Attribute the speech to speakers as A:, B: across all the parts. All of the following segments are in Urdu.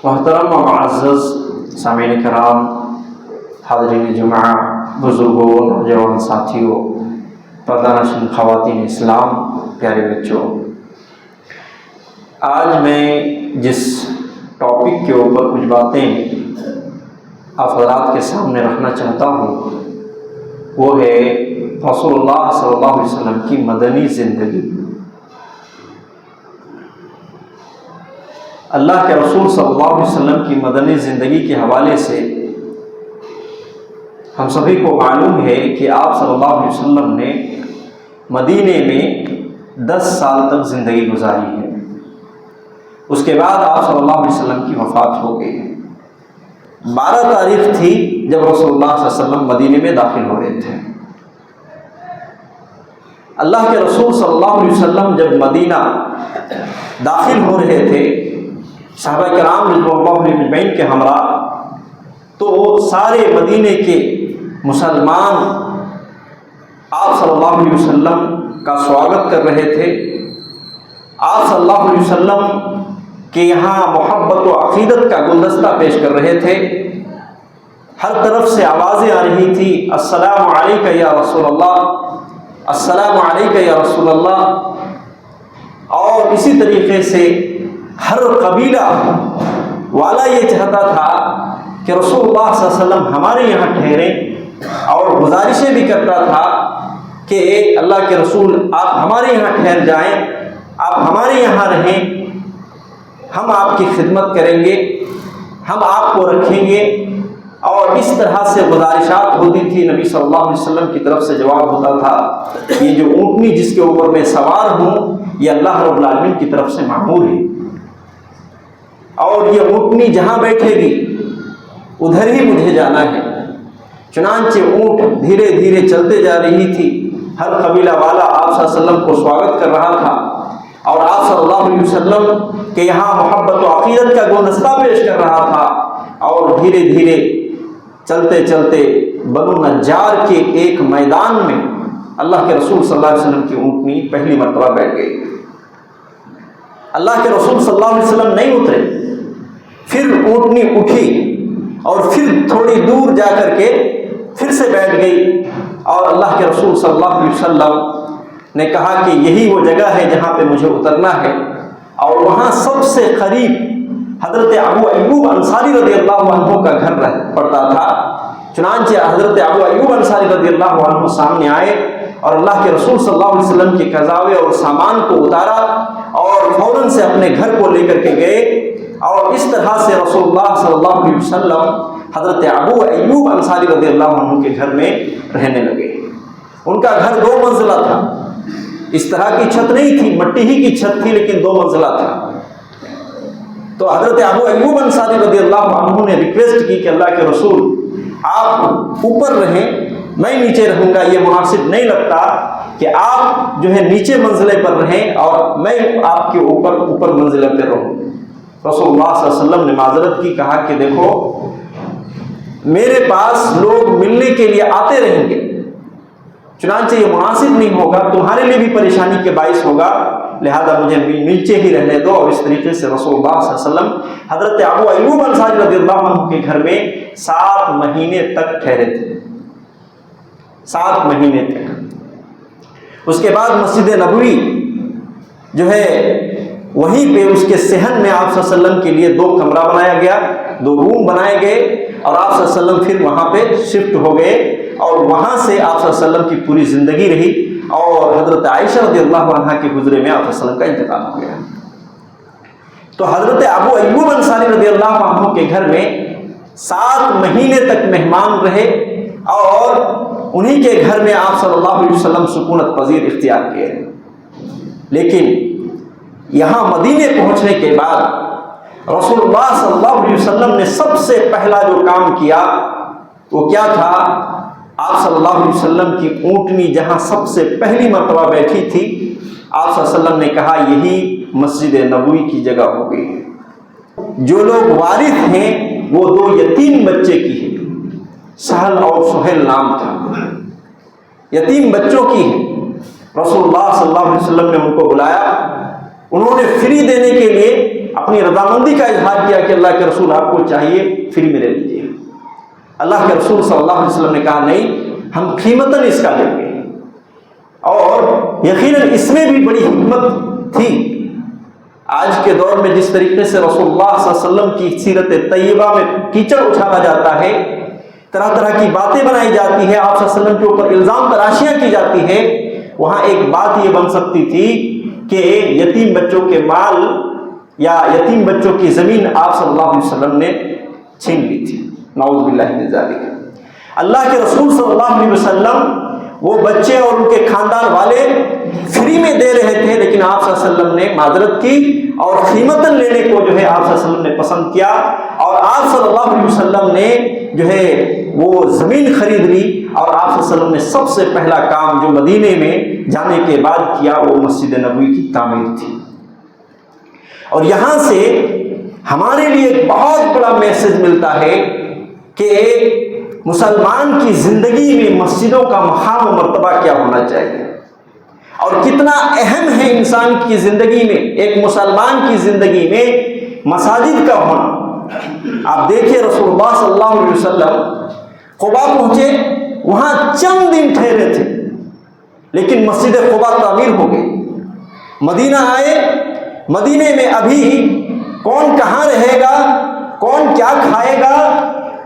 A: محترم و معزز سامعین کرام، حاضرین جمعہ، بزرگوں، نوجوان ساتھیوں، پردہ نشین خواتین اسلام، پیارے بچوں، آج میں جس ٹاپک کے اوپر کچھ باتیں آپ حضرات کے سامنے رکھنا چاہتا ہوں وہ ہے رسول اللہ صلی اللہ علیہ وسلم کی مدنی زندگی۔ اللہ کے رسول صلی اللہ علیہ وسلم کی مدنی زندگی کے حوالے سے ہم سبھی کو معلوم ہے کہ آپ صلی اللہ علیہ وسلم نے مدینے میں 10 سال تک زندگی گزاری ہے۔ اس کے بعد آپ صلی اللہ علیہ وسلم کی وفات ہو گئی۔ 12 تاریخ تھی جب رسول اللہ صلی اللہ علیہ وسلم مدینے میں داخل ہو رہے تھے۔ اللہ کے رسول صلی اللہ علیہ وسلم جب مدینہ داخل ہو رہے تھے، صحابہ کرام رضوان اللہ علیہم اجمعین کے ہمراہ، تو سارے مدینے کے مسلمان آپ صلی اللہ علیہ وسلم کا سواگت کر رہے تھے۔ آپ صلی اللہ علیہ وسلم کے یہاں محبت و عقیدت کا گلدستہ پیش کر رہے تھے۔ ہر طرف سے آوازیں آ رہی تھی، السلام علیکہ یا رسول اللہ، السلام علیکہ یا رسول اللہ۔ اور اسی طریقے سے ہر قبیلہ والا یہ چاہتا تھا کہ رسول اللہ صلی اللہ علیہ وسلم ہمارے یہاں ٹھہریں، اور گزارشیں بھی کرتا تھا کہ اللہ کے رسول آپ ہمارے یہاں ٹھہر جائیں، آپ ہمارے یہاں رہیں، ہم آپ کی خدمت کریں گے، ہم آپ کو رکھیں گے۔ اور اس طرح سے گزارشات ہوتی تھی۔ نبی صلی اللہ علیہ وسلم کی طرف سے جواب ہوتا تھا، یہ جو اونٹنی جس کے اوپر میں سوار ہوں یہ اللہ رب العالمین کی طرف سے معمول ہے، اور یہ اونٹنی جہاں بیٹھے گی ادھر ہی مجھے جانا ہے۔ چنانچہ اونٹ دھیرے دھیرے چلتے جا رہی تھی۔ ہر قبیلہ والا آپ صلی اللہ علیہ وسلم کو سواگت کر رہا تھا، اور آپ صلی اللہ علیہ وسلم کے یہاں محبت و عقیدت کا گلدستہ پیش کر رہا تھا۔ اور دھیرے دھیرے چلتے چلتے بنو نجار کے ایک میدان میں اللہ کے رسول صلی اللہ علیہ وسلم کی اونٹنی پہلی مرتبہ بیٹھ گئی۔ اللہ کے رسول صلی اللہ علیہ وسلم نہیں اترے، پھر اونٹنی اٹھی اور پھر تھوڑی دور جا کر کے پھر سے بیٹھ گئی، اور اللہ کے رسول صلی اللہ علیہ وسلم نے کہا کہ یہی وہ جگہ ہے جہاں پہ مجھے اترنا ہے۔ اور وہاں سب سے قریب حضرت ابو ایوب انصاری رضی اللہ عنہ کا گھر پڑتا تھا۔ چنانچہ حضرت ابو ایوب انصاری رضی اللہ عنہ سامنے آئے اور اللہ کے رسول صلی اللہ علیہ وسلم کے قضاوے اور سامان کو اتارا، اور فوراً سے اپنے گھر کو لے کر کے گئے۔ اور اس طرح سے رسول اللہ صلی اللہ علیہ وسلم حضرت ابو ایوب انصاری رضی اللہ عنہ کے گھر میں رہنے لگے۔ ان کا گھر 2 منزلہ تھا، اس طرح کی چھت نہیں تھی، مٹی ہی کی چھت تھی، لیکن 2 منزلہ تھا۔ تو حضرت ابو ایوب انصاری رضی اللہ عنہ نے ریکویسٹ کی کہ اللہ کے رسول آپ اوپر رہیں، میں نیچے رہوں گا، یہ مناسب نہیں لگتا کہ آپ جو ہے نیچے منزلے پر رہیں اور میں آپ کے اوپر منزلے پر رہوں۔ رسول اللہ صلی اللہ علیہ وسلم نے معذرت کی، کہا کہ دیکھو میرے پاس لوگ ملنے کے لیے آتے رہیں گے، چنانچہ یہ مناسب نہیں ہوگا، تمہارے لیے بھی پریشانی کے باعث ہوگا، لہذا مجھے نیچے ہی رہنے دو۔ اور اس طریقے سے رسول اللہ صلی اللہ علیہ وسلم حضرت ابو ایوب انصاری رضی اللہ عنہ کے گھر میں 7 مہینے تک ٹھہرے تھے، 7 مہینے تک۔ اس کے بعد مسجد نبوی جو ہے وہیں پہ اس کے صحن میں آپ صلی اللہ علیہ وسلم کے لیے 2 کمرہ بنایا گیا، 2 روم بنائے گئے، اور آپ صلی اللہ علیہ وسلم پھر وہاں پہ شفٹ ہو گئے، اور وہاں سے آپ صلی اللہ علیہ وسلم کی پوری زندگی رہی، اور حضرت عائشہ رضی اللہ عنہا کے گزرے میں آپ صلی اللہ علیہ وسلم کا انتقال ہو گیا۔ تو حضرت ابو ایوب انصاری رضی اللہ عنہ کے گھر میں 7 مہینے تک مہمان رہے، اور انہی کے گھر میں آپ صلی اللہ علیہ وسلم سکونت پذیر اختیار کیے۔ لیکن یہاں مدینے پہنچنے کے بعد رسول اللہ صلی اللہ علیہ وسلم نے سب سے پہلا جو کام کیا وہ کیا تھا؟ آپ صلی اللہ علیہ وسلم کی اونٹنی جہاں سب سے پہلی مرتبہ بیٹھی تھی، آپ صلی اللہ علیہ وسلم نے کہا یہی مسجد نبوی کی جگہ ہو گئی ہے۔ جو لوگ وارث ہیں وہ 2 یتیم بچے کی ہیں، سہل اور سہیل نام تھا، یتیم بچوں کی ہیں۔ رسول اللہ صلی اللہ علیہ وسلم نے ان کو بلایا، انہوں نے فری دینے کے لیے اپنی رضامندی کا اظہار کیا کہ اللہ کے رسول آپ کو چاہیے فری میں لے لیجیے۔ اللہ کے رسول صلی اللہ علیہ وسلم نے کہا نہیں، ہم قیمتاً اس کا لیں گے، اور یقیناً اس میں بھی بڑی حکمت تھی۔ آج کے دور میں جس طریقے سے رسول اللہ صلی اللہ علیہ وسلم کی سیرت طیبہ میں کیچڑ اچھالا جاتا ہے، طرح طرح کی باتیں بنائی جاتی ہے، آپ صلی اللہ علیہ وسلم کے اوپر الزام تراشیاں کی جاتی ہے، وہاں ایک بات یہ بن سکتی تھی کہ یتیم بچوں کے مال یا یتیم بچوں کی زمین آپ صلی اللہ علیہ وسلم نے چھین لی تھی، نعوذ باللہ من ذالک۔ اللہ کے رسول صلی اللہ علیہ وسلم وہ بچے اور ان کے خاندان والے فری میں دے رہے تھے، لیکن آپ صلی اللہ علیہ وسلم نے معذرت کی اور قیمتاً لینے کو جو ہے آپ صلی اللہ علیہ وسلم نے پسند کیا، اور آپ صلی اللہ علیہ وسلم نے جو ہے وہ زمین خرید لی، اور آپ صلی اللہ علیہ وسلم نے سب سے پہلا کام جو مدینے میں جانے کے بعد کیا وہ مسجد نبوی کی تعمیر تھی۔ اور یہاں سے ہمارے لیے ایک بہت بڑا میسج ملتا ہے کہ مسلمان کی زندگی میں مسجدوں کا مقام و مرتبہ کیا ہونا چاہیے، اور کتنا اہم ہے انسان کی زندگی میں، ایک مسلمان کی زندگی میں مساجد کا ہونا۔ آپ دیکھیں رسول اللہ صلی اللہ علیہ وسلم قباء پہنچے، وہاں چند دن ٹھہرے تھے، لیکن مسجد قباء تعمیر ہو گئی۔ مدینہ آئے، مدینے میں ابھی کون کہاں رہے گا، کون کیا کھائے گا،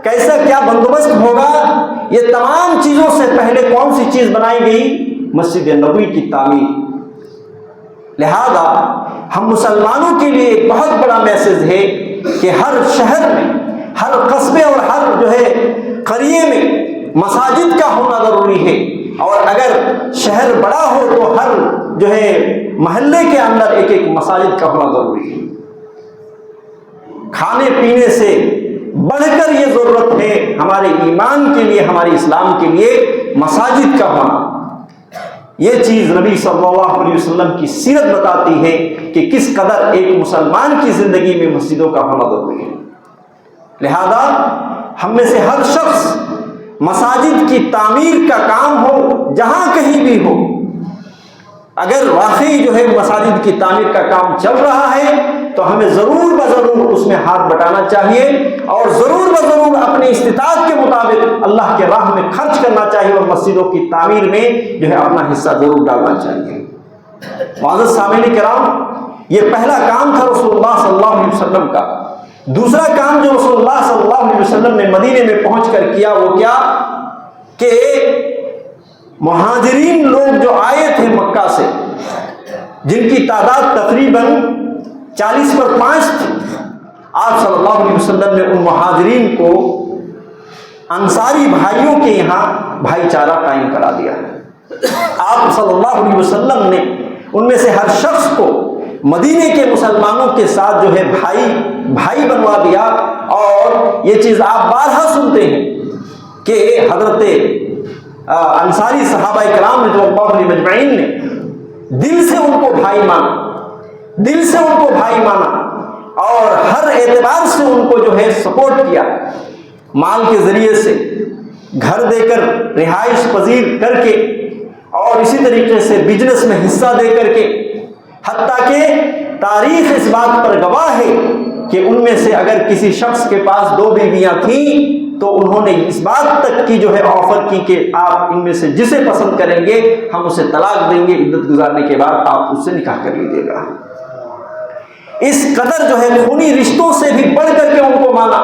A: کیسا کیا بندوبست ہوگا، یہ تمام چیزوں سے پہلے کون سی چیز بنائی گئی؟ مسجد نبوی کی تعمیر۔ لہذا ہم مسلمانوں کے لیے ایک بہت بڑا میسج ہے کہ ہر شہر میں، ہر قصبے اور ہر جو ہے قریے میں مساجد کا ہونا ضروری ہے، اور اگر شہر بڑا ہو تو ہر جو ہے محلے کے اندر ایک ایک مساجد کا ہونا ضروری ہے۔ کھانے پینے سے بڑھ کر یہ ضرورت ہے ہمارے ایمان کے لیے، ہمارے اسلام کے لیے مساجد کا ہونا۔ یہ چیز نبی صلی اللہ علیہ وسلم کی سیرت بتاتی ہے کہ کس قدر ایک مسلمان کی زندگی میں مسجدوں کا ہونا ضروری ہے۔ لہذا ہم میں سے ہر شخص مساجد کی تعمیر کا کام ہو، جہاں کہیں بھی ہو، اگر واقعی جو ہے مساجد کی تعمیر کا کام چل رہا ہے تو ہمیں ضرور بضرور اس میں ہاتھ بٹانا چاہیے، اور ضرور بضرور اپنی استطاعت کے مطابق اللہ کے راہ میں خرچ کرنا چاہیے، اور مسجدوں کی تعمیر میں جو ہے اپنا حصہ ضرور ڈالنا چاہیے۔ معزز سامعین کرام، یہ پہلا کام تھا رسول اللہ صلی اللہ علیہ وسلم کا۔ دوسرا کام جو رسول اللہ صلی اللہ علیہ وسلم نے مدینے میں پہنچ کر کیا وہ کیا کہ مہاجرین لوگ جو آئے تھے مکہ سے، جن کی تعداد تقریباً 40 پر 5 تھی، آپ صلی اللہ علیہ وسلم نے ان مہاجرین کو انصاری بھائیوں کے یہاں بھائی چارہ قائم کرا دیا۔ آپ صلی اللہ علیہ وسلم نے ان میں سے ہر شخص کو مدینے کے مسلمانوں کے ساتھ جو ہے بھائی بنوا دیا، اور یہ چیز آپ بارہا سنتے ہیں کہ حضرت انصاری صحابہ کرام رضی اللہ عنہم اجمعین نے دل سے ان کو بھائی مانا، دل سے ان کو بھائی مانا، اور ہر اعتبار سے ان کو جو ہے سپورٹ کیا، مال کے ذریعے سے، گھر دے کر، رہائش پذیر کر کے، اور اسی طریقے سے بزنس میں حصہ دے کر کے، حتیٰ کہ تاریخ اس بات پر گواہ ہے کہ ان میں سے اگر کسی شخص کے پاس 2 بیویاں تھیں تو انہوں نے اس بات تک کی جو ہے آفر کی کہ آپ ان میں سے جسے پسند کریں گے ہم اسے طلاق دیں گے، عدت گزارنے کے بعد آپ اس سے نکاح کر لیجیے گا۔ اس قدر جو ہے خونی رشتوں سے بھی بڑھ کر کے ان کو مانا۔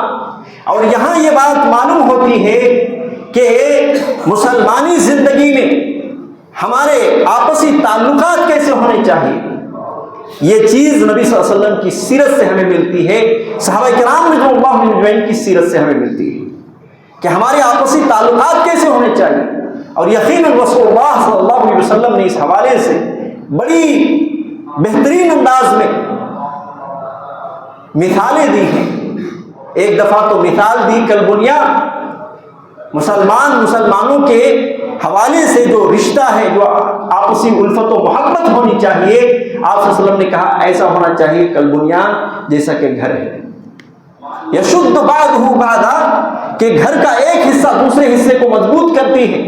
A: اور یہاں یہ بات معلوم ہوتی ہے کہ مسلمانی زندگی میں ہمارے آپسی تعلقات کیسے ہونے چاہیے، یہ چیز نبی صلی اللہ علیہ وسلم کی سیرت سے ہمیں ملتی ہے، صحابہ کرام رضی اللہ عنہم کی سیرت سے ہمیں ملتی ہے کہ ہمارے آپسی تعلقات کیسے ہونے چاہیے۔ اور یقیناً رسول اللہ صلی اللہ علیہ وسلم نے اس حوالے سے بڑی بہترین انداز میں مثالیں دی ہیں۔ ایک دفعہ تو مثال دی کل بنیاد مسلمانوں کے حوالے سے جو رشتہ ہے، جو آپسی الفت و محبت ہونی چاہیے، آپ صلی اللہ علیہ وسلم نے کہا ایسا ہونا چاہیے کل بنیاد جیسا کہ گھر ہے، یشد بعضہ بعضا، کہ گھر کا ایک حصہ دوسرے حصے کو مضبوط کرتی ہے،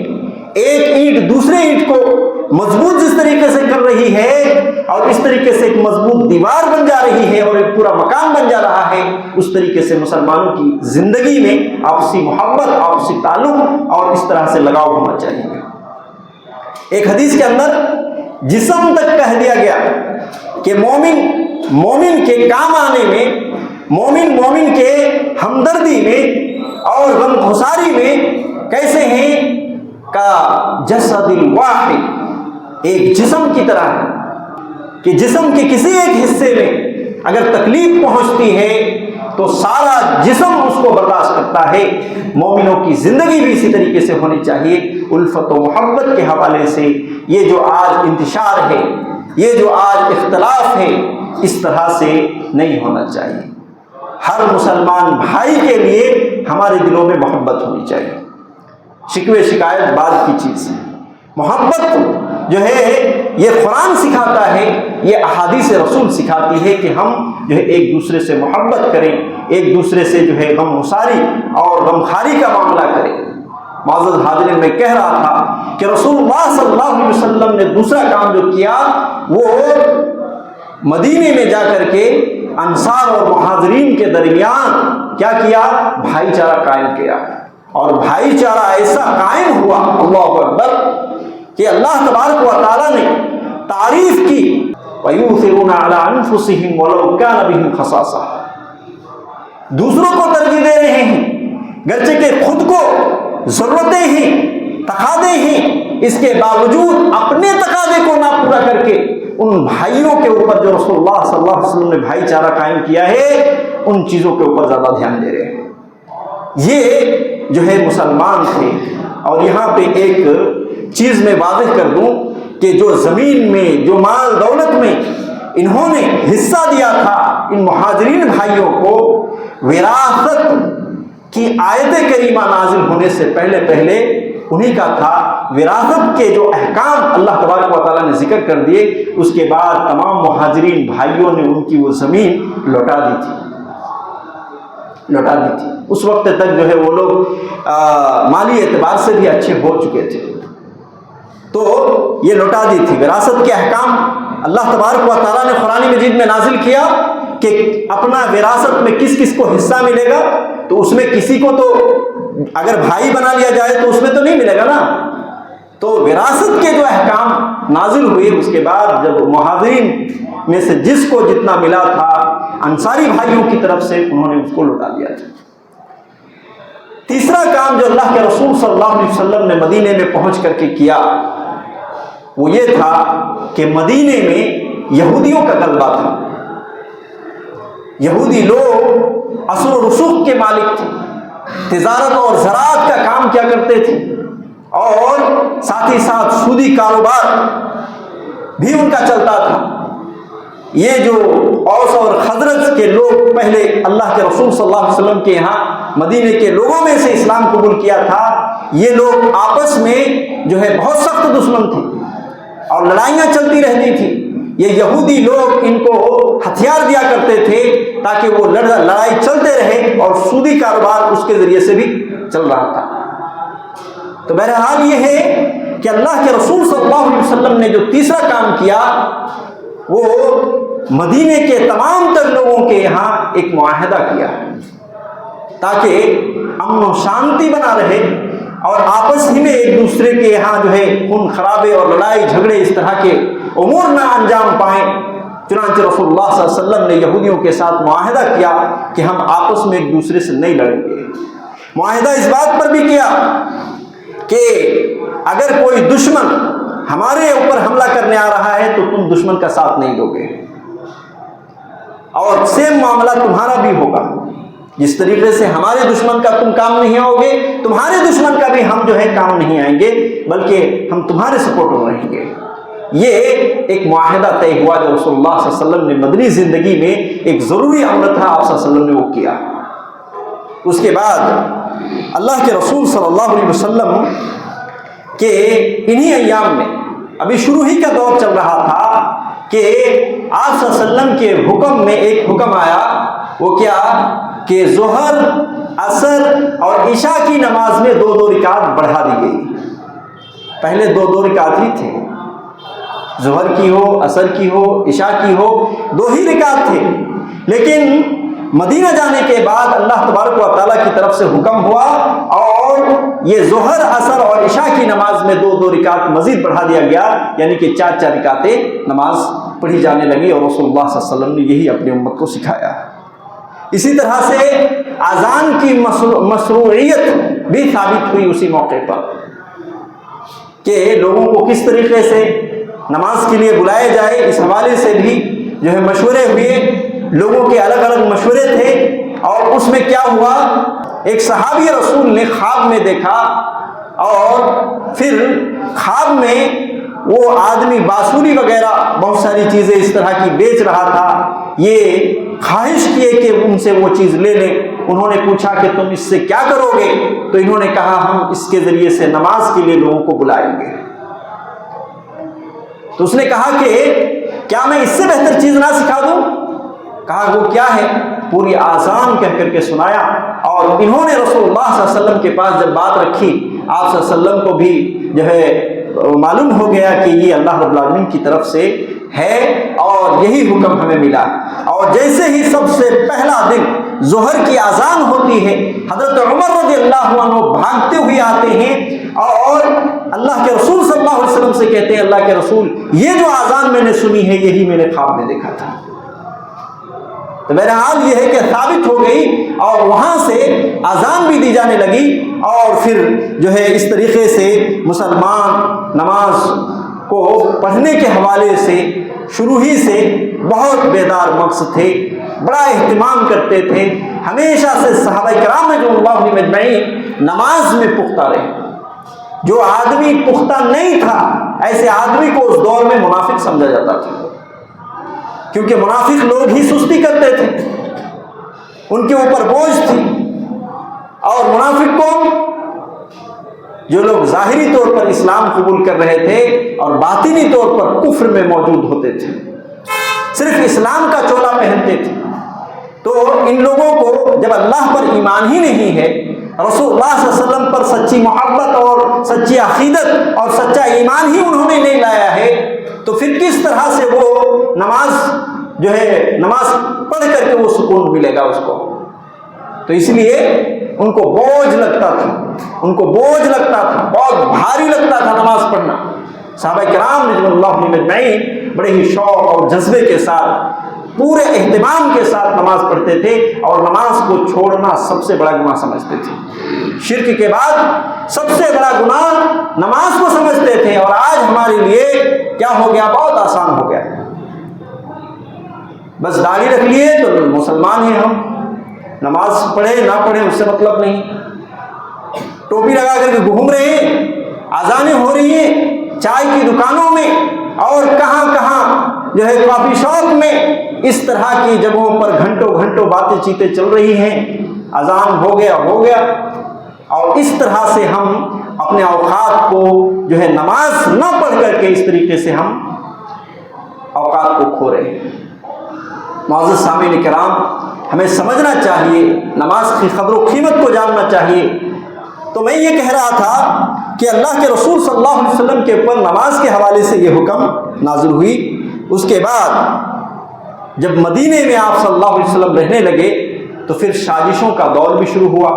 A: ایک اینٹ دوسرے اینٹ کو مضبوط جس طریقے سے کر رہی ہے اور اس طریقے سے ایک مضبوط دیوار بن جا رہی ہے اور ایک پورا مکان بن جا رہا ہے، اس طریقے سے مسلمانوں کی زندگی میں آپسی محبت، آپسی تعلق اور اس طرح سے لگاؤ ہونا چاہیے۔ ایک حدیث کے اندر جسم تک کہہ دیا گیا کہ مومن کے کام آنے میں، مومن کے ہمدردی میں اور غمگساری میں کیسے ہیں کا جسد الواحد، ایک جسم کی طرح ہے کہ جسم کے کسی ایک حصے میں اگر تکلیف پہنچتی ہے تو سارا جسم اس کو برداشت کرتا ہے۔ مومنوں کی زندگی بھی اسی طریقے سے ہونی چاہیے، الفت و محبت کے حوالے سے۔ یہ جو آج انتشار ہے، یہ جو آج اختلاف ہے، اس طرح سے نہیں ہونا چاہیے۔ ہر مسلمان بھائی کے لیے ہمارے دلوں میں محبت ہونی چاہیے۔ شکوے شکایت بعد کی چیز ہے، محبت جو ہے یہ قرآن سکھاتا ہے، یہ احادیث رسول سکھاتی ہے کہ ہم جو ہے ایک دوسرے سے محبت کریں، ایک دوسرے سے جو ہے غم گساری اور غمخواری کا معاملہ کریں۔ معزز حاضرین، میں کہہ رہا تھا کہ رسول اللہ صلی اللہ علیہ وسلم نے دوسرا کام جو کیا وہ مدینے میں جا کر کے انصار اور مہاجرین کے درمیان کیا کیا؟ بھائی چارہ قائم کیا، اور بھائی چارہ ایسا قائم ہوا، اللہ اکبر، کہ اللہ تبارک و تعالیٰ نے تعریف کی وَيُؤْثِرُونَ عَلَىٰ أَنفُسِهِمْ وَلَوْ كَانَ بِهِمْ خَصَاصَةٌ، دوسروں کو ترجیح دے رہے ہیں گرچہ کہ خود کو ضرورتیں ہیں، تقاضے ہیں، اس کے باوجود اپنے تقاضے کو نہ پورا کر کے ان بھائیوں کے اوپر جو رسول اللہ صلی اللہ علیہ وسلم نے بھائی چارہ قائم کیا ہے ان چیزوں کے اوپر زیادہ دھیان دے رہے ہیں۔ یہ جو ہے مسلمان تھے۔ اور یہاں پہ ایک چیز میں واضح کر دوں کہ جو زمین میں، جو مال دولت میں انہوں نے حصہ دیا تھا ان مہاجرین بھائیوں کو، وراثت کی آیت کریمہ نازل ہونے سے پہلے انہی کا تھا۔ وراثت کے جو احکام اللہ تبارک و تعالیٰ نے ذکر کر دیے، اس کے بعد تمام مہاجرین بھائیوں نے ان کی وہ زمین لوٹا دی تھی۔ اس وقت تک جو ہے وہ لوگ مالی اعتبار سے بھی اچھے ہو چکے تھے، تو یہ لوٹا دی تھی۔ وراثت کے احکام اللہ تبارک و تعالیٰ نے قرآن مجید میں نازل کیا کہ اپنا وراثت میں کس کس کو حصہ ملے گا، تو اس میں کسی کو تو اگر بھائی بنا لیا جائے تو اس میں تو نہیں ملے گا نا۔ تو وراثت کے جو احکام نازل ہوئے، اس کے بعد جب مہاجرین میں سے جس کو جتنا ملا تھا انصاری بھائیوں کی طرف سے انہوں نے اس کو لوٹا دیا تھا۔ تیسرا کام جو اللہ کے رسول صلی اللہ علیہ وسلم نے مدینے میں پہنچ کر کے کیا وہ یہ تھا کہ مدینے میں یہودیوں کا غلبہ تھا۔ یہودی لوگ اثر و رسوخ کے مالک تھے، تجارت اور زراعت کا کام کیا کرتے تھے، اور ساتھ ہی ساتھ سودی کاروبار بھی ان کا چلتا تھا۔ یہ جو اوس اور خزرج کے لوگ پہلے اللہ کے رسول صلی اللہ علیہ وسلم کے یہاں مدینے کے لوگوں میں سے اسلام قبول کیا تھا، یہ لوگ آپس میں جو ہے بہت سخت دشمن تھے اور لڑائیاں چلتی رہتی تھی۔ یہ یہودی لوگ ان کو ہتھیار دیا کرتے تھے تاکہ وہ لڑائی چلتے رہے، اور سودی کاروبار اس کے ذریعے سے بھی چل رہا تھا۔ تو بہرحال یہ ہے کہ اللہ کے رسول صلی اللہ علیہ وسلم نے جو تیسرا کام کیا وہ مدینے کے تمام تر لوگوں کے یہاں ایک معاہدہ کیا تاکہ امن و شانتی بنا رہے اور آپس ہی میں ایک دوسرے کے یہاں جو ہے خون خرابے اور لڑائی جھگڑے اس طرح کے امور نہ انجام پائیں۔ چنانچہ رسول اللہ صلی اللہ علیہ وسلم نے یہودیوں کے ساتھ معاہدہ کیا کہ ہم آپس میں ایک دوسرے سے نہیں لڑیں گے۔ معاہدہ اس بات پر بھی کیا کہ اگر کوئی دشمن ہمارے اوپر حملہ کرنے آ رہا ہے تو تم دشمن کا ساتھ نہیں دو گے، اور سیم معاملہ تمہارا بھی ہوگا۔ جس طریقے سے ہمارے دشمن کا تم کام نہیں آؤ گے، تمہارے دشمن کا بھی ہم جو ہے کام نہیں آئیں گے، بلکہ ہم تمہارے سپورٹ میں رہیں گے۔ یہ ایک معاہدہ طے ہوا جو رسول اللہ صلی اللہ علیہ وسلم نے مدنی زندگی میں ایک ضروری عمل تھا، آپ صلی اللہ علیہ وسلم نے وہ کیا۔ اس کے بعد اللہ کے رسول صلی اللہ علیہ وسلم کہ انہی ایام میں ابھی شروع ہی کا دور چل رہا تھا کہ آپ صلی اللہ علیہ وسلم کے حکم میں ایک حکم آیا، وہ کیا کہ ظہر، عصر اور عشاء کی نماز میں 2 رکعت بڑھا دی گئی۔ پہلے 2 رکعت ہی تھے، ظہر کی ہو، عصر کی ہو، عشاء کی ہو، 2 ہی رکعت تھے، لیکن مدینہ جانے کے بعد اللہ تبارک و تعالیٰ کی طرف سے حکم ہوا اور یہ ظہر، عصر اور عشاء کی نماز میں 2 رکعت مزید بڑھا دیا گیا، یعنی کہ 4 رکعتیں نماز پڑھی جانے لگی، اور رسول اللہ صلی اللہ علیہ وسلم نے یہی اپنی امت کو سکھایا۔ اسی طرح سے اذان کی مشروعیت بھی ثابت ہوئی اسی موقع پر کہ لوگوں کو کس طریقے سے نماز کے لیے بلایا جائے، اس حوالے سے بھی جو ہے مشورے ہوئے، لوگوں کے الگ الگ مشورے تھے، اور اس میں کیا ہوا، ایک صحابی رسول نے خواب میں دیکھا، اور پھر خواب میں وہ آدمی باسوری وغیرہ بہت ساری چیزیں اس طرح کی بیچ رہا تھا، یہ خواہش کیے کہ ان سے وہ چیز لے لیں۔ انہوں نے پوچھا کہ تم اس سے کیا کرو گے؟ تو انہوں نے کہا ہم اس کے ذریعے سے نماز کے لیے لوگوں کو بلائیں گے۔ تو اس نے کہا کہ کیا میں اس سے بہتر چیز نہ سکھا دوں؟ کہا وہ کیا ہے؟ پوری آسان کہہ کر کے سنایا، اور انہوں نے رسول اللہ صلی اللہ علیہ وسلم کے پاس جب بات رکھی، آپ صلی اللہ علیہ وسلم کو بھی جو ہے معلوم ہو گیا کہ یہ اللہ رب العالمین کی طرف سے ہے اور یہی حکم ہمیں ملا۔ اور جیسے ہی سب سے پہلا دن ظہر کی اذان ہوتی ہے، حضرت عمر رضی اللہ عنہ بھاگتے ہوئے آتے ہیں اور اللہ کے رسول صلی اللہ علیہ وسلم سے کہتے ہیں اللہ کے رسول، یہ جو اذان میں نے سنی ہے یہی میں نے خواب میں دیکھا تھا۔ تو بہرحال یہ ہے کہ ثابت ہو گئی، اور وہاں سے اذان بھی دی جانے لگی، اور پھر جو ہے اس طریقے سے مسلمان نماز کو پڑھنے کے حوالے سے شروع ہی سے بہت بیدار مقصد تھے، بڑا اہتمام کرتے تھے۔ ہمیشہ سے صحابہ کرام رضی اللہ عنہم اجمعین نماز میں پختہ رہے۔ جو آدمی پختہ نہیں تھا، ایسے آدمی کو اس دور میں منافق سمجھا جاتا تھا، کیونکہ منافق لوگ ہی سستی کرتے تھے، ان کے اوپر بوجھ تھی۔ اور منافق کون؟ جو لوگ ظاہری طور پر اسلام قبول کر رہے تھے اور باطنی طور پر کفر میں موجود ہوتے تھے، صرف اسلام کا چولا پہنتے تھے۔ تو ان لوگوں کو جب اللہ پر ایمان ہی نہیں ہے، رسول اللہ صلی اللہ علیہ وسلم پر سچی محبت اور سچی عقیدت اور سچا ایمان ہی انہوں نے نہیں لایا ہے، تو پھر کس طرح سے وہ نماز جو ہے نماز پڑھ کر کے وہ سکون ملے گا اس کو؟ تو اس لیے ان کو بوجھ لگتا تھا، ان کو بوجھ لگتا تھا، بہت بھاری لگتا تھا نماز پڑھنا۔ صحابہ کرام رضی اللہ عنہم اجمعین بڑے ہی شوق اور جذبے کے ساتھ، پورے اہتمام کے ساتھ نماز پڑھتے تھے، اور نماز کو چھوڑنا سب سے بڑا گناہ سمجھتے تھے۔ شرک کے بعد سب سے بڑا گناہ نماز کو سمجھتے تھے، اور آج ہمارے لیے کیا ہو گیا؟ بہت آسان ہو گیا، بس داڑھی رکھ لیے تو مسلمان ہیں ہم، نماز پڑھے نہ پڑھے اس سے مطلب نہیں، ٹوپی لگا کر کے گھوم رہے ہیں، اذانیں ہو رہی ہیں چائے کی دکانوں میں اور کہاں کہاں جو ہے کافی شاپ میں، اس طرح کی جگہوں پر گھنٹوں گھنٹوں باتیں چیتیں چل رہی ہیں، اذان ہو گیا، اور اس طرح سے ہم اپنے اوقات کو جو ہے نماز نہ پڑھ کر کے اس طریقے سے ہم اوقات کو کھو رہے ہیں۔ معزز سامعین کرام، ہمیں سمجھنا چاہیے، نماز کی قدر و قیمت کو جاننا چاہیے۔ تو میں یہ کہہ رہا تھا کہ اللہ کے رسول صلی اللہ علیہ وسلم کے اوپر نماز کے حوالے سے یہ حکم نازل ہوئی۔ اس کے بعد جب مدینے میں آپ صلی اللہ علیہ وسلم رہنے لگے تو پھر سازشوں کا دور بھی شروع ہوا۔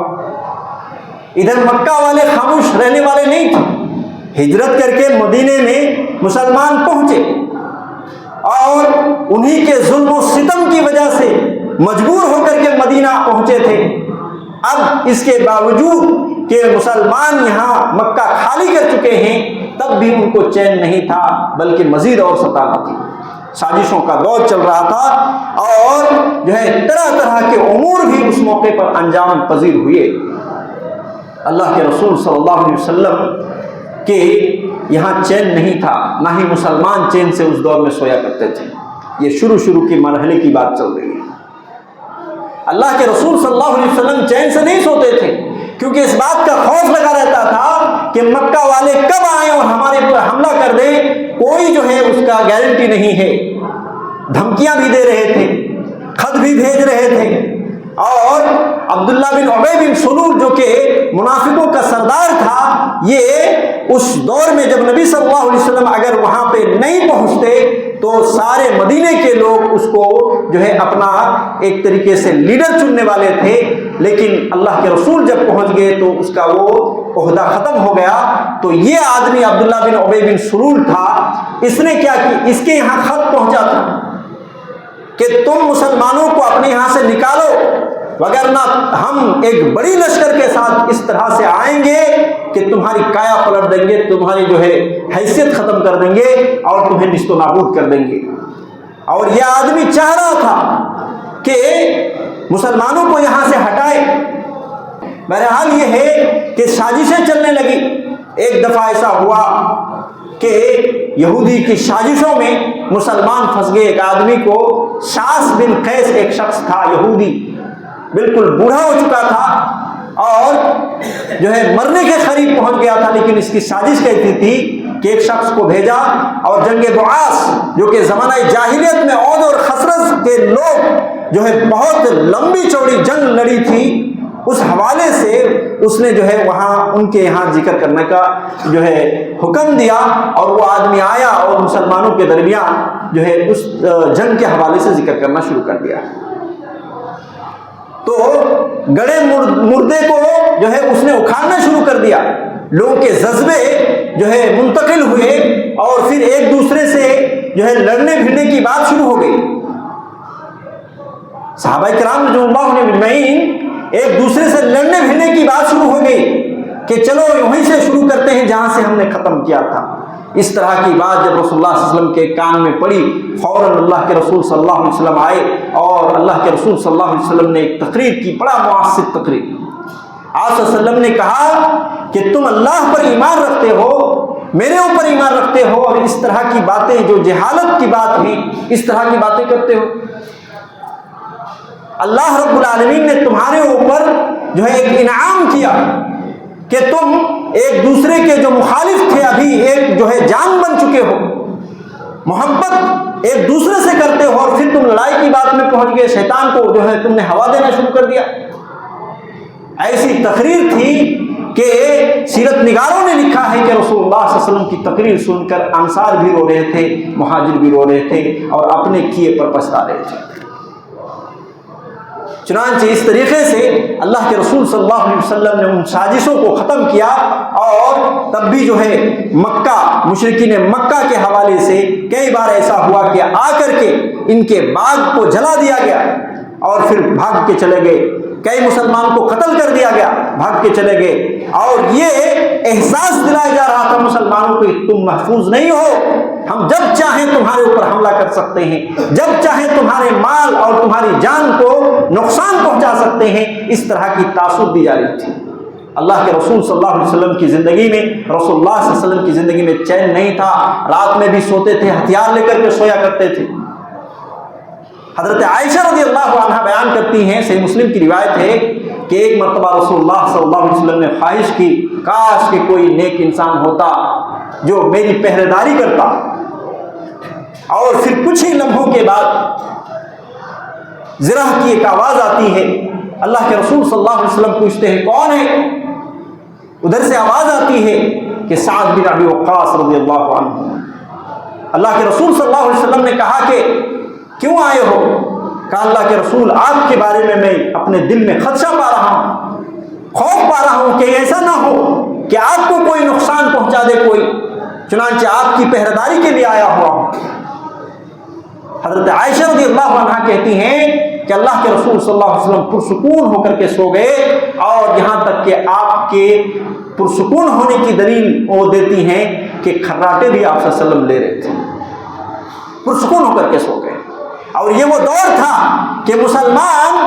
A: ادھر مکہ والے خاموش رہنے والے نہیں تھے، ہجرت کر کے مدینے میں مسلمان پہنچے، اور انہی کے ظلم و ستم کی وجہ سے مجبور ہو کر کے مدینہ پہنچے تھے۔ اب اس کے باوجود کہ مسلمان یہاں مکہ خالی کر چکے ہیں، تب بھی ان کو چین نہیں تھا، بلکہ مزید اور ستانا تھی۔ سازشوں کا دور چل رہا تھا، اور جو ہے طرح طرح کے امور بھی اس موقع پر انجام پذیر ہوئے۔ اللہ کے رسول صلی اللہ علیہ وسلم کہ یہاں چین نہیں تھا، نہ ہی مسلمان چین سے اس دور میں سویا کرتے تھے۔ یہ شروع کی مرحلے کی بات چل رہی ہے۔ اللہ کے رسول صلی اللہ علیہ وسلم چین سے نہیں سوتے تھے، کیونکہ اس بات کا خوف لگا رہتا تھا کہ مکہ والے کب آئیں اور ہمارے پر حملہ کر دیں، کوئی جو ہے اس کا گارنٹی نہیں ہے۔ دھمکیاں بھی دے رہے تھے، خط بھی بھیج رہے تھے، اور عبداللہ بن ابی بن سلول جو کہ منافقوں کا سردار تھا، یہ اس دور میں جب نبی صلی اللہ علیہ وسلم اگر وہاں پہ نہیں پہنچتے تو سارے مدینے کے لوگ اس کو جو ہے اپنا ایک طریقے سے لیڈر چننے والے تھے، لیکن اللہ کے رسول جب پہنچ گئے تو اس کا وہ عہدہ ختم ہو گیا۔ تو یہ آدمی عبداللہ بن ابی بن سلول تھا، اس نے کیا کی، اس کے یہاں خط پہنچا تھا کہ تم مسلمانوں کو اپنے یہاں سے نکالو، وگرنہ ہم ایک بڑی لشکر کے ساتھ اس طرح سے آئیں گے کہ تمہاری کایا پلٹ دیں گے، تمہاری جو ہے حیثیت ختم کر دیں گے اور تمہیں نیست و نابود کر دیں گے۔ اور یہ آدمی چاہ رہا تھا کہ مسلمانوں کو یہاں سے ہٹائے۔ بہرحال یہ ہے کہ سازشیں چلنے لگی۔ ایک دفعہ ایسا ہوا کہ یہودی کی سازشوں میں مسلمان پھنس گئے۔ ایک آدمی کو شاس بن قیس ایک شخص تھا یہودی، بالکل بوڑھا ہو چکا تھا اور جو ہے مرنے کے قریب پہنچ گیا تھا، لیکن اس کی سازش کہتی تھی کہ ایک شخص کو بھیجا اور جنگ بعاث جو کہ زمانہ جاہلیت میں عود اور خسرج کے لوگ جو ہے بہت لمبی چوڑی جنگ لڑی تھی، اس حوالے سے اس نے جو ہے وہاں ان کے یہاں ذکر کرنے کا جو ہے حکم دیا، اور وہ آدمی آیا اور مسلمانوں کے درمیان جو ہے اس جنگ کے حوالے سے ذکر کرنا شروع کر دیا۔ تو گڑے مردے کو جو ہے اس نے اکھاڑنا شروع کر دیا، لوگوں کے جذبے جو ہے منتقل ہوئے اور پھر ایک دوسرے سے جو ہے لڑنے بھیڑنے کی بات شروع ہو گئی۔ صحابہ کرام رضی اللہ عنہم اجمعین ایک دوسرے سے لڑنے بھیڑنے کی بات شروع ہو گئی کہ چلو وہیں سے شروع کرتے ہیں جہاں سے ہم نے ختم کیا تھا۔ اس طرح کی بات جب رسول اللہ صلی اللہ علیہ وسلم کے کان میں پڑی، فوراً اللہ کے رسول صلی اللہ علیہ وسلم آئے اور اللہ کے رسول صلی اللہ علیہ وسلم نے ایک تقریر کی، بڑا مؤثر تقریر۔ آپ صلی اللہ علیہ وسلم نے کہا کہ تم اللہ پر ایمان رکھتے ہو، میرے اوپر ایمان رکھتے ہو، اور اس طرح کی باتیں جو جہالت کی بات ہیں اس طرح کی باتیں کرتے ہو۔ اللہ رب العالمین نے تمہارے اوپر جو ہے ایک انعام کیا کہ تم ایک دوسرے کے جو مخالف تھے ابھی ایک جو ہے جان بن چکے ہو، محبت ایک دوسرے سے کرتے ہو، اور پھر تم لڑائی کی بات میں پہنچ گئے، شیطان کو جو ہے تم نے ہوا دینا شروع کر دیا۔ ایسی تقریر تھی کہ سیرت نگاروں نے لکھا ہے کہ رسول اللہ صلی اللہ علیہ وسلم کی تقریر سن کر انصار بھی رو رہے تھے، مہاجر بھی رو رہے تھے اور اپنے کیے پر پچھتا رہے تھے۔ چنانچہ اس طریقے سے اللہ کے رسول صلی اللہ علیہ وسلم نے ان سازشوں کو ختم کیا، اور تب بھی جو ہے مکہ مشرکین مکہ کے حوالے سے کئی بار ایسا ہوا کہ آ کر کے ان کے باغ کو جلا دیا گیا اور پھر بھاگ کے چلے گئے، کئی مسلمان کو قتل کر دیا گیا، بھاگ کے چلے گئے، اور یہ احساس دلایا جا رہا تھا مسلمانوں کو تم محفوظ نہیں ہو، ہم جب چاہیں تمہارے اوپر حملہ کر سکتے ہیں، جب چاہیں تمہارے مال اور تمہاری جان کو نقصان پہنچا سکتے ہیں۔ اس طرح کی تاثر دی جا رہی تھی۔ اللہ کے رسول صلی اللہ علیہ وسلم کی زندگی میں، رسول اللہ صلی اللہ علیہ وسلم کی زندگی میں چین نہیں تھا، رات میں بھی سوتے تھے، ہتھیار لے کر کے سویا کرتے تھے۔ حضرت عائشہ رضی اللہ عنہا بیان کرتی ہیں، صحیح مسلم کی روایت ہے کہ ایک مرتبہ رسول اللہ صلی اللہ علیہ وسلم نے خواہش کی کاش کہ کوئی نیک انسان ہوتا جو میری پہرے داری کرتا، اور پھر کچھ ہی لمحوں کے بعد زرہ کی ایک آواز آتی ہے، اللہ کے رسول صلی اللہ علیہ وسلم پوچھتے ہیں کون ہے؟ ادھر سے آواز آتی ہے کہ سعد بن ابی وقاص رضی اللہ عنہ۔ اللہ کے رسول صلی اللہ علیہ وسلم نے کہا کہ کیوں آئے ہو؟ کہا اللہ کے رسول آپ کے بارے میں اپنے دل میں خدشہ پا رہا ہوں، خوف پا رہا ہوں کہ ایسا نہ ہو کہ آپ کو کوئی نقصان پہنچا دے کوئی، چنانچہ آپ کی پہرےداری کے لیے آیا ہوا ہوں۔ حضرت عائشہ رضی اللہ عنہا کہتی ہیں کہ اللہ کے رسول صلی اللہ علیہ وسلم پرسکون ہو کر کے سو گئے، اور یہاں تک کہ آپ کے پرسکون ہونے کی دلیل وہ دیتی ہیں کہ کھراٹے بھی آپ صلی اللہ علیہ وسلم لے رہے تھے، پرسکون ہو کر کے سو گئے۔ اور یہ وہ دور تھا کہ مسلمان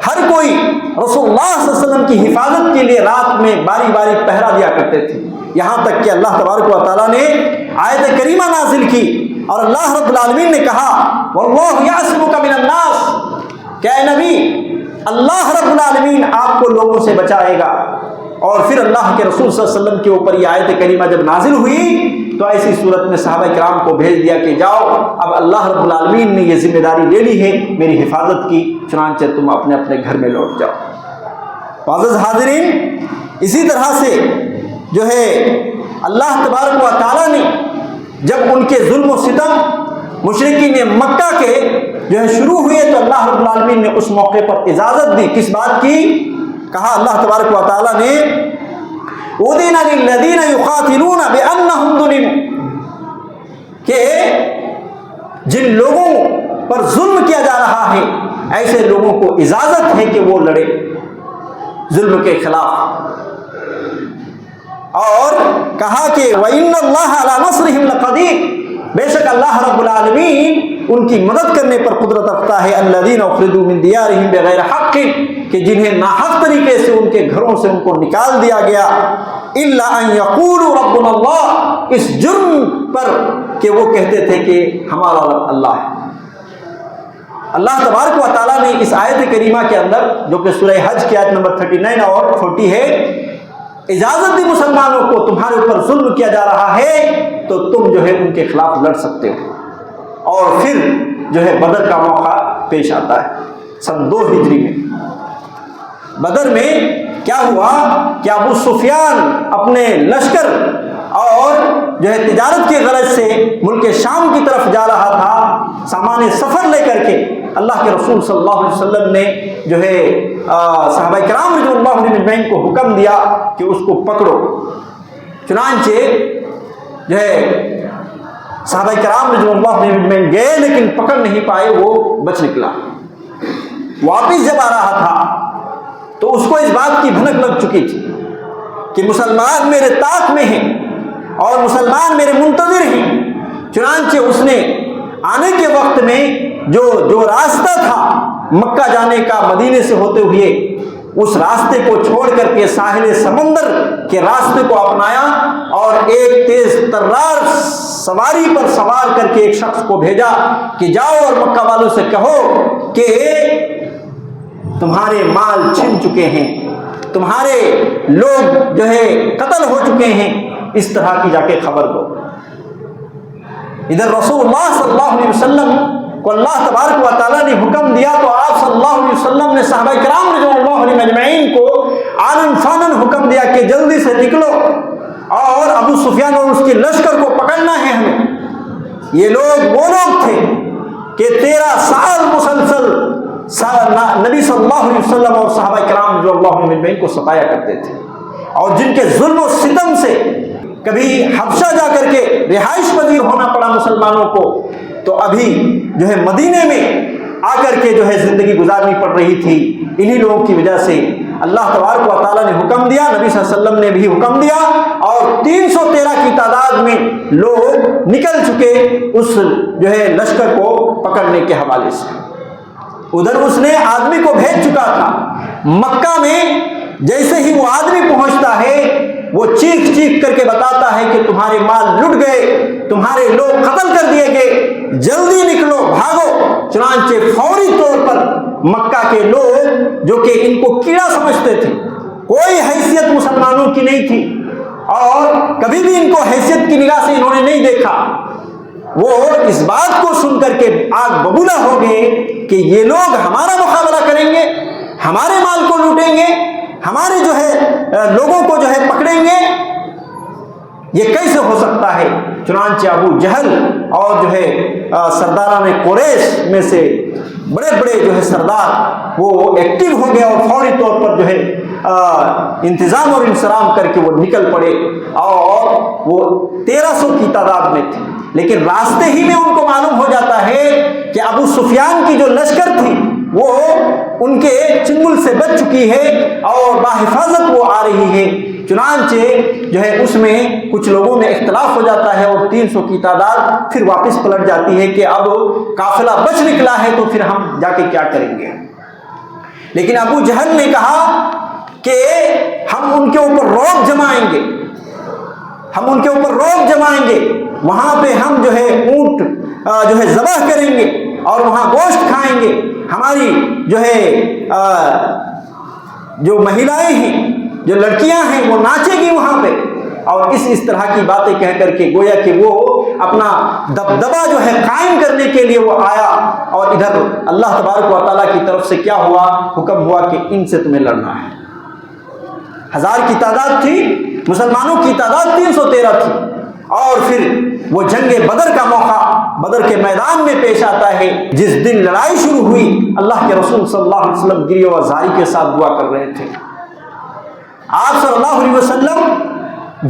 A: ہر کوئی رسول اللہ صلی اللہ علیہ وسلم کی حفاظت کے لیے رات میں باری باری پہرا دیا کرتے تھے، یہاں تک کہ اللہ تبارک و تعالیٰ نے آیت کریمہ نازل کی اور اللہ رب العالمین نے کہا وَاللَّهُ يَعْصِمُكَ مِنَ النَّاسِ، کہ اے نبی اللہ رب العالمین آپ کو لوگوں سے بچائے گا۔ اور پھر اللہ کے رسول صلی اللہ علیہ وسلم کے اوپر یہ آیت کریمہ جب نازل ہوئی تو ایسی صورت میں صحابہ کرام کو بھیج دیا کہ جاؤ، اب اللہ رب العالمین نے یہ ذمہ داری لے لی ہے میری حفاظت کی، چنانچہ تم اپنے اپنے گھر میں لوٹ جاؤ۔ معزز حاضرین، اسی طرح سے جو ہے اللہ تبارک و تعالیٰ نے جب ان کے ظلم و ستم مشرکین مکہ کے جو ہے شروع ہوئے تو اللہ رب العالمین نے اس موقع پر اجازت دی، کس بات کی؟ کہا اللہ تبارک و تعالیٰ نے اُذِنَ لِلَّذِينَ يُقَاتِلُونَ بِأَنَّهُمْ ظُلِمُوا، کہ جن لوگوں پر ظلم کیا جا رہا ہے ایسے لوگوں کو اجازت ہے کہ وہ لڑے ظلم کے خلاف، اور کہا کہ وَإِنَّ اللَّهَ عَلَىٰ نَصْرِهِمْ لَقَدِيرٌ، بے شک اللہ رب العالمین ان کی مدد کرنے پر قدرت رکھتا ہے۔ الذین اخرجوا من دیارہم بغیر حق، کہ جنہیں ناحق طریقے سے ان کے گھروں سے ان کو نکال دیا گیا، الا ان یقولوا ربنا اللہ، اس جرم پر کہ وہ کہتے تھے کہ ہمارا رب اللہ ہے۔ اللہ تبارک و تعالیٰ نے اس آیت کریمہ کے اندر جو کہ سورہ حج کی آیت نمبر 39 اور 40 ہے، اجازت دی مسلمانوں کو، تمہارے اوپر ظلم کیا جا رہا ہے تو تم جو ہے ان کے خلاف لڑ سکتے ہو۔ اور پھر جو ہے بدر کا موقع پیش آتا ہے سن 2 ہجری میں۔ بدر میں کیا ہوا کہ ابو سفیان اپنے لشکر اور جو ہے تجارت کے غرض سے ملک شام کی طرف جا رہا تھا، سامان سفر لے کر کے۔ اللہ کے رسول صلی اللہ علیہ وسلم نے جو ہے صحابہ کرام رضوان اللہ علیہم اجمعین کو حکم دیا کہ اس کو پکڑو، چنانچہ جو ہے صحابہ کرام رضوان اللہ علیہم اجمعین گئے لیکن پکڑ نہیں پائے، وہ بچ نکلا۔ واپس جب آ رہا تھا تو اس کو اس بات کی بھنک لگ چکی تھی کہ مسلمان میرے طاق میں ہیں اور مسلمان میرے منتظر ہیں، چنانچہ اس نے آنے کے وقت میں جو راستہ تھا مکہ جانے کا مدینے سے ہوتے ہوئے، اس راستے کو چھوڑ کر کے ساحل سمندر کے راستے کو اپنایا اور ایک تیز ترار سواری پر سوار کر کے ایک شخص کو بھیجا کہ جاؤ اور مکہ والوں سے کہو کہ تمہارے مال چھن چکے ہیں، تمہارے لوگ جو ہے قتل ہو چکے ہیں، اس طرح کی جا کے خبر دو۔ ادھر رسول اللہ صلی اللہ علیہ وسلم کو اللہ تبارک و تعالیٰ نے حکم دیا تو آپ صلی اللہ علیہ وسلم نے صحابہ کرام رضوان اللہ علیہم اجمعین کو آنن فانن حکم دیا کہ جلدی سے نکلو اور ابو سفیان اور اس کے لشکر کو پکڑنا ہے ہمیں۔ یہ لوگ وہ لوگ تھے کہ 13 سال مسلسل نبی صلی اللہ علیہ وسلم اور صحابہ کرام رضوان اللہ علیہم اجمعین کو ستایا کرتے تھے، اور جن کے ظلم و ستم سے کبھی حبشہ جا کر کے رہائش پذیر ہونا پڑا مسلمانوں کو، تو ابھی جو ہے مدینے میں آ کر کے جو ہے زندگی گزارنی پڑ رہی تھی۔ انہی لوگوں کی وجہ سے اللہ تبارک و تعالیٰ نے حکم دیا، نبی صلی اللہ علیہ وسلم نے بھی حکم دیا، اور 313 کی تعداد میں لوگ نکل چکے اس جو ہے لشکر کو پکڑنے کے حوالے سے۔ ادھر اس نے آدمی کو بھیج چکا تھا، مکہ میں جیسے ہی وہ آدمی پہنچتا ہے وہ چیخ چیخ کر کے بتاتا ہے کہ تمہارے مال لٹ گئے، تمہارے لوگ قتل کر دیے گئے، جلدی نکلو بھاگو۔ چنانچہ فوری طور پر مکہ کے لوگ جو کہ ان کو کیڑا سمجھتے تھے، کوئی حیثیت مسلمانوں کی نہیں تھی اور کبھی بھی ان کو حیثیت کی نگاہ سے انہوں نے نہیں دیکھا، وہ اس بات کو سن کر کے آگ ببولا ہو گئے کہ یہ لوگ ہمارا مقابلہ کریں گے، ہمارے مال کو لوٹیں گے، ہمارے جو ہے لوگوں کو جو ہے پکڑیں گے، یہ کیسے ہو سکتا ہے؟ چنانچہ ابو جہل اور جو ہے سرداران قریش میں سے بڑے بڑے جو ہے سردار وہ ایکٹیو ہو گئے اور فوری طور پر جو ہے انتظام اور انصرام کر کے وہ نکل پڑے، اور وہ 1300 کی تعداد میں تھے۔ لیکن راستے ہی میں ان کو معلوم ہو جاتا ہے کہ ابو سفیان کی جو لشکر تھی وہ ان کے چنگل سے بچ چکی ہے اور باحفاظت وہ آ رہی ہے۔ چنانچہ جو ہے اس میں کچھ لوگوں میں اختلاف ہو جاتا ہے اور 300 کی تعداد پھر واپس پلٹ جاتی ہے کہ اب قافلہ بچ نکلا ہے تو پھر ہم جا کے کیا کریں گے۔ لیکن ابو جہل نے کہا کہ ہم ان کے اوپر رعب جمائیں گے، ہم ان کے اوپر رعب جمائیں گے، وہاں پہ ہم جو ہے اونٹ جو ہے ذبح کریں گے اور وہاں گوشت کھائیں گے، ہماری جو ہے جو مہیلائیں ہیں، جو لڑکیاں ہیں وہ ناچیں گی وہاں پہ، اور اس طرح کی باتیں کہہ کر کے گویا کہ وہ اپنا دبدبہ جو ہے قائم کرنے کے لیے وہ آیا، اور ادھر اللہ تبارک و تعالیٰ کی طرف سے کیا ہوا، حکم ہوا کہ ان سے تمہیں لڑنا ہے۔ 1000 کی تعداد تھی، مسلمانوں کی تعداد 313 تھی، اور پھر وہ جنگ بدر کا موقع بدر کے میدان میں پیش آتا ہے۔ جس دن لڑائی شروع ہوئی، اللہ کے رسول صلی اللہ علیہ وسلم گریہ و زاری کے ساتھ دعا کر رہے تھے۔ آپ صلی اللہ علیہ وسلم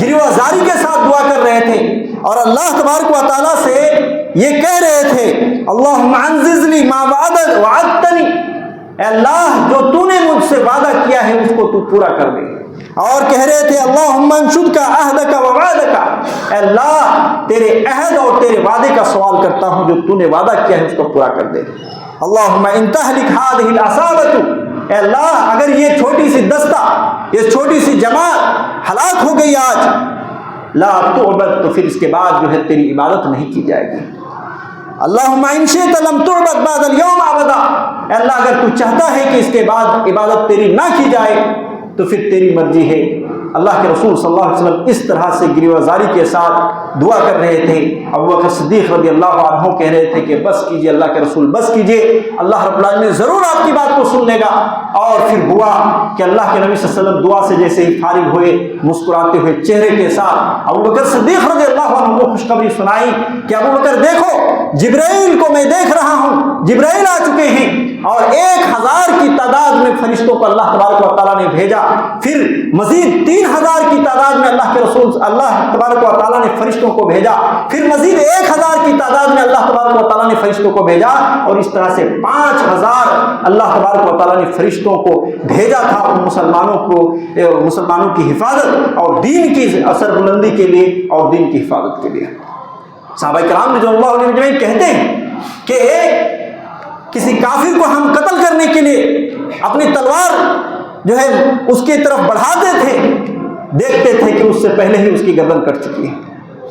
A: گریہ و زاری کے ساتھ دعا کر رہے تھے، اور اللہ تبارک و تعالیٰ سے یہ کہہ رہے تھے، اللہم انجز لی ما وعدتنی، اے اللہ جو تو نے مجھ سے وعدہ کیا ہے اس کو تو پورا کر دے۔ اور کہہ رہے تھے، اللہم انشدک عہدک ووعدک، اے اللہ تیرے عہد اور تیرے وعدے کا سوال کرتا ہوں، جو تو نے وعدہ کیا ہے اس کو پورا کر دے۔ اللہم ان تہلک ہذہ العصابۃ، اے اللہ اگر یہ چھوٹی سی دستہ، یہ چھوٹی سی جماعت ہلاک ہو گئی آج، لا تعبد، تو پھر اس کے بعد جو ہے تیری عبادت نہیں کی جائے گی۔ اللہم ان شئت لم تعبد بعد اليوم ابدا، اے اللہ اگر تو چاہتا ہے کہ اس کے بعد عبادت تیری نہ کی جائے تو پھر تیری مرضی ہے۔ اللہ کے رسول صلی اللہ علیہ وسلم اس طرح سے گریہ و زاری کے ساتھ دعا کر رہے تھے۔ ابوبکر صدیق رضی اللہ عنہ کہہ رہے تھے کہ بس کیجئے اللہ کے رسول، بس کیجئے، اللہ رب العالمین ضرور آپ کی بات کو سن لے گا۔ اور پھر ہوا کہ اللہ کے نبی صلی اللہ علیہ وسلم دعا سے جیسے ہی فارغ ہوئے، مسکراتے ہوئے چہرے کے ساتھ ابوبکر صدیق رضی اللہ عنہ کو خوشخبری سنائی کہ ابوبکر دیکھو، جبرائیل کو میں دیکھ رہا ہوں، جبرائیل آ چکے ہیں، اور 1000 کی تعداد میں فرشتوں کو اللہ تبارک و تعالیٰ نے بھیجا۔ پھر مزید 3000 کی تعداد میں اللہ کے رسول اللہ تبارک و تعالیٰ نے فرشتوں کو بھیجا، پھر مزید 1000 کی تعداد میں اللہ تبارک و تعالیٰ نے فرشتوں کو بھیجا، اور اس طرح سے 5000 اللہ تبارک و تعالیٰ نے فرشتوں کو بھیجا تھا ان مسلمانوں کو، مسلمانوں کی حفاظت اور دین کی اثر بلندی کے لیے اور دین کی حفاظت کے لیے۔ صحابہ کرام رضی اللہ عنہم اجمعین کہتے ہیں کہ کسی کافر کو ہم قتل کرنے کے لیے اپنی تلوار جو ہے اس کی طرف بڑھاتے تھے، دیکھتے تھے کہ اس سے پہلے ہی اس کی گردن کٹ چکی ہے،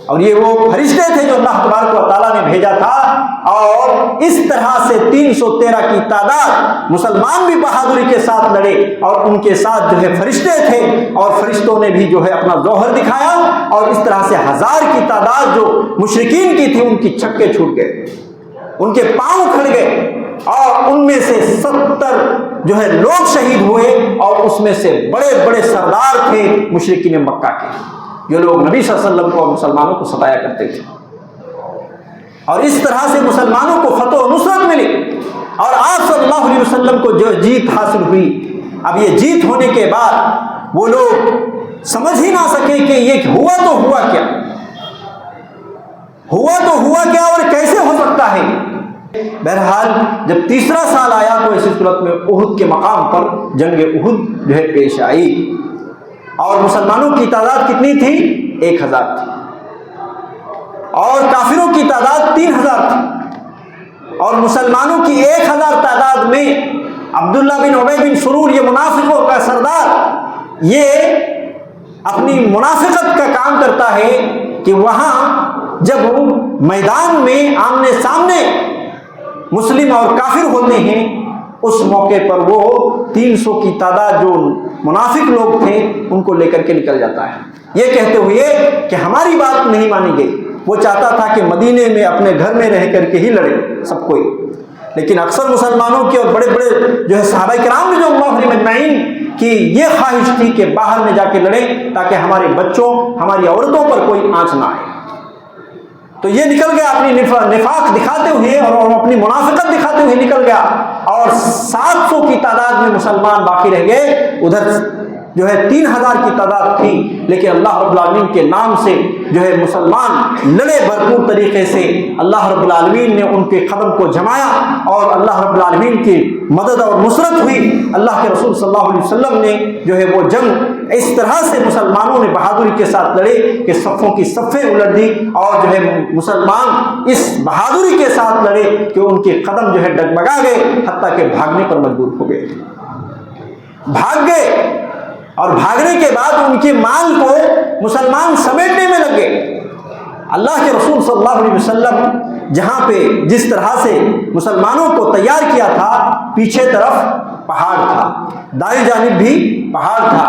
A: اور یہ وہ فرشتے تھے جو اللہ تبارک و تعالیٰ نے بھیجا تھا۔ اور اس طرح سے 313 کی تعداد مسلمان بھی بہادری کے ساتھ لڑے، اور ان کے ساتھ جو ہے فرشتے تھے، اور فرشتوں نے بھی جو ہے اپنا جوہر دکھایا، اور اس طرح سے 1000 کی تعداد جو مشرکین کی تھی ان کی چھکے چھوٹ گئے، ان کے پاؤں کھڑ گئے، اور ان میں سے 70 جو ہے لوگ شہید ہوئے، اور اس میں سے بڑے بڑے سردار تھے مشرکین مکہ کے، جو لوگ نبی صلی اللہ علیہ وسلم کو اور مسلمانوں کو ستایا کرتے تھے۔ اور اس طرح سے مسلمانوں کو فتح و نصرت ملی، اور آپ صلی اللہ علیہ وسلم کو جو جیت حاصل ہوئی۔ اب یہ جیت ہونے کے بعد وہ لوگ سمجھ ہی نہ سکے کہ یہ ہوا تو ہوا کیا، ہوا تو ہوا کیا اور کیسے ہو سکتا ہے۔ بہرحال جب تیسرا سال آیا تو اسی صورت میں احد کے مقام پر جنگ احد جو ہے پیش آئی، اور مسلمانوں کی تعداد کتنی تھی؟ 1000 تھی، اور کافروں کی تعداد 3000 تھی، اور مسلمانوں کی 1000 تعداد میں عبداللہ بن ابی بن سلول، یہ منافقوں کا سردار، یہ اپنی منافقت کا کام کرتا ہے کہ وہاں جب میدان میں آمنے سامنے مسلم اور کافر ہوتے ہیں، اس موقع پر وہ 300 کی تعداد جو منافق لوگ تھے ان کو لے کر کے نکل جاتا ہے، یہ کہتے ہوئے کہ ہماری بات نہیں مانی گئی۔ وہ چاہتا تھا کہ مدینے میں اپنے گھر میں رہ کر کے ہی لڑے سب کوئی، لیکن اکثر مسلمانوں کے اور بڑے بڑے جو ہے صحابہ کرام رضی اللہ عنہم اجمعین کی یہ خواہش تھی کہ باہر میں جا کے لڑیں تاکہ ہمارے بچوں، ہماری عورتوں پر کوئی آنچ نہ آئے۔ تو یہ نکل گیا اپنی نفاق دکھاتے ہوئے اور اپنی منافقت دکھاتے ہوئے نکل گیا، اور 700 کی تعداد میں مسلمان باقی رہ گئے۔ ادھر جو ہے 3000 کی تعداد تھی، لیکن اللہ رب العالمین کے نام سے جو ہے مسلمان لڑے بھرپور طریقے سے۔ اللہ رب العالمین نے ان کے قدم کو جمایا، اور اللہ رب العالمین کی مدد اور نصرت ہوئی۔ اللہ کے رسول صلی اللہ علیہ وسلم نے جو ہے وہ جنگ اس طرح سے مسلمانوں نے بہادری کے ساتھ لڑے کہ صفوں کی صفیں الٹ دی، اور جو ہے مسلمان اس بہادری کے ساتھ لڑے کہ ان کے قدم جو ہے ڈگمگا گئے، حتیٰ کہ بھاگنے پر مجبور ہو گئے، بھاگ گئے، اور بھاگنے کے بعد ان کے مال کو مسلمان سمیٹنے میں لگ گئے۔ اللہ کے رسول صلی اللہ علیہ وسلم جہاں پہ جس طرح سے مسلمانوں کو تیار کیا تھا، پیچھے طرف پہاڑ تھا، دائیں جانب بھی پہاڑ تھا،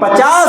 A: 50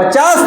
A: 50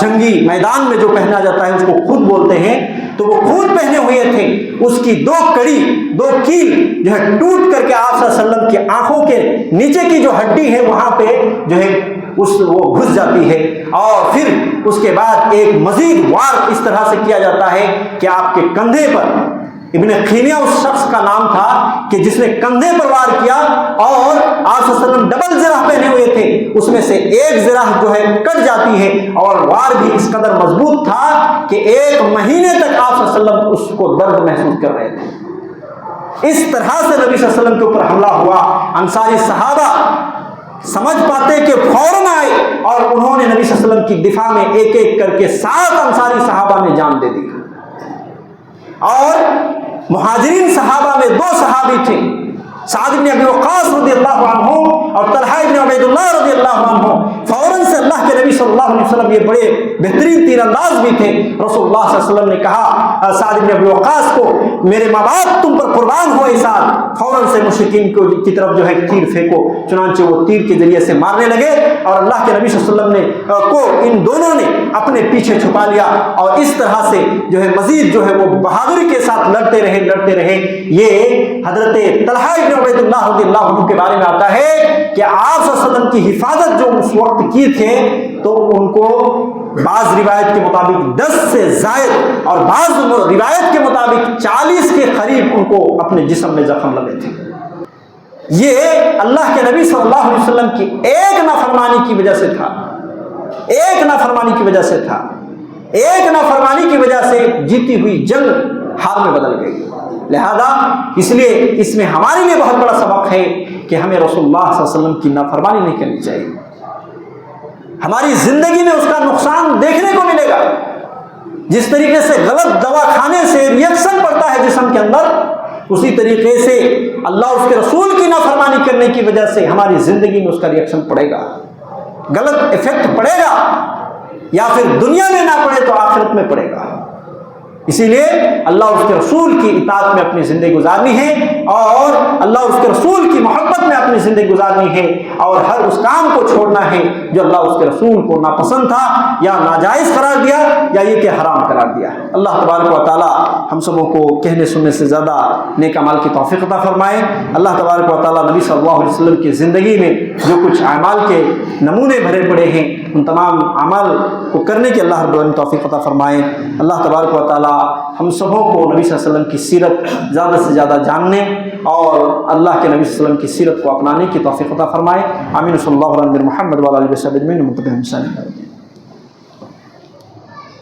A: جنگی میدان میں جو پہنا جاتا ہے اس کو خود بولتے ہیں، تو وہ خود پہنے ہوئے تھے، اس کی دو کڑی، دو کیل جو ہے ٹوٹ کر کے آپ صلی اللہ علیہ وسلم کی آنکھوں کے نیچے کی جو ہڈی ہے وہاں پہ جو ہے وہ گھس جاتی ہے، اور پھر اس کے بعد ایک مزید وار اس طرح سے کیا جاتا ہے کہ آپ کے کندھے پر، ابن خیمیہ اس شخص کا نام تھا کہ جس نے کندھے پر وار کیا، اور آپ صلی اللہ علیہ وسلم ڈبل زرہ پہنے ہوئے تھے، اس میں سے ایک زرہ جو ہے کٹ جاتی ہے، اور وار بھی اس قدر مضبوط تھا کہ 1 مہینے تک آپ صلی اللہ علیہ وسلم اس کو درد محسوس کر رہے تھے۔ اس طرح سے نبی صلی اللہ علیہ وسلم کے اوپر حملہ ہوا۔ انصاری صحابہ سمجھ پاتے کہ فوراً آئے، اور انہوں نے نبی صلی اللہ علیہ وسلم کی دفاع میں ایک ایک کر کے 7 انصاری صحابہ نے جان دے دی، اور مہاجرین صحابہ میں 2 صحابی تھے، سعد بن ابی وقاص رضی اللہ عنہ اور طلحہ بن عبید اللہ رضی اللہ عنہ۔ فوراً سے اللہ کے نبی صلی اللہ علیہ وسلم، یہ بڑے بہترین تیر انداز بھی تھے، رسول اللہ صلی اللہ علیہ وسلم نے کہا سعد بن ابی وقاص کو، میرے ماں باپ تم پر قربان ہوئے سعد، فوراً سے مشرکین کی طرف جو ہے تیر پھینکو، چنانچہ وہ تیر کے ذریعے سے مارنے لگے، اور اللہ کے نبی صلی اللہ علیہ وسلم کو ان دونوں نے اپنے پیچھے چھپا لیا، اور اس طرح سے جو ہے مزید جو ہے وہ بہادری کے ساتھ لڑتے رہے۔ یہ حضرت طلحہ بن عبید اللہ رضی اللہ عنہ کے بارے میں آتا ہے کہ آپ صلی اللہ علیہ وسلم کی حفاظت جو اس وقت کی تھے، تو ان کو بعض روایت کے مطابق 10 سے زائد اور بعض روایت کے مطابق 40 کے قریب ان کو اپنے جسم میں زخم لگے تھے۔ یہ اللہ کے نبی صلی اللہ علیہ وسلم کی ایک نافرمانی کی وجہ سے تھا، ایک نافرمانی کی وجہ سے تھا، ایک نافرمانی کی وجہ سے جیتی ہوئی جنگ ہار میں بدل گئی۔ لہذا اس لیے اس میں ہمارے لیے بہت بڑا سبق ہے کہ ہمیں رسول اللہ صلی اللہ علیہ وسلم کی نافرمانی نہیں کرنی چاہیے۔ ہماری زندگی میں اس کا نقصان دیکھنے کو ملے گا، جس طریقے سے غلط دوا کھانے سے ریئیکشن پڑتا ہے جسم کے اندر، اسی طریقے سے اللہ اس کے رسول کی نافرمانی کرنے کی وجہ سے ہماری زندگی میں اس کا ریئیکشن پڑے گا، غلط ایفیکٹ پڑے گا، یا پھر دنیا میں نہ پڑے تو آخرت میں پڑے گا۔ اسی لیے اللہ اور اس کے رسول کی اطاعت میں اپنی زندگی گزارنی ہے، اور اللہ اور اس کے رسول کی محبت میں اپنی زندگی گزارنی ہے، اور ہر اس کام کو چھوڑنا ہے جو اللہ اور اس کے رسول کو ناپسند تھا، یا ناجائز قرار دیا، یا یہ کہ حرام قرار دیا۔ اللہ تبارک و تعالی ہم سبوں کو کہنے سننے سے زیادہ نیک اعمال کی توفیق عطا فرمائے۔ اللہ تبارک و تعالی نبی صلی اللہ علیہ وسلم کی زندگی میں جو کچھ اعمال کے نمونے بھرے پڑے ہیں، ان تمام اعمال کو کرنے کی اللہ رب العالمین توفیق عطا فرمائے۔ اللہ تبارک و تعالی ہم سبوں کو نبی صلی اللہ علیہ وسلم کی سیرت زیادہ سے زیادہ جاننے، اور اللہ کے نبی صلی اللہ علیہ وسلم کی سیرت کو اپنانے کی توفیق عطا فرمائے۔ آمین صلی اللہ علیہ وسلم محمد وعلی آلہ وصحبہ اجمعین۔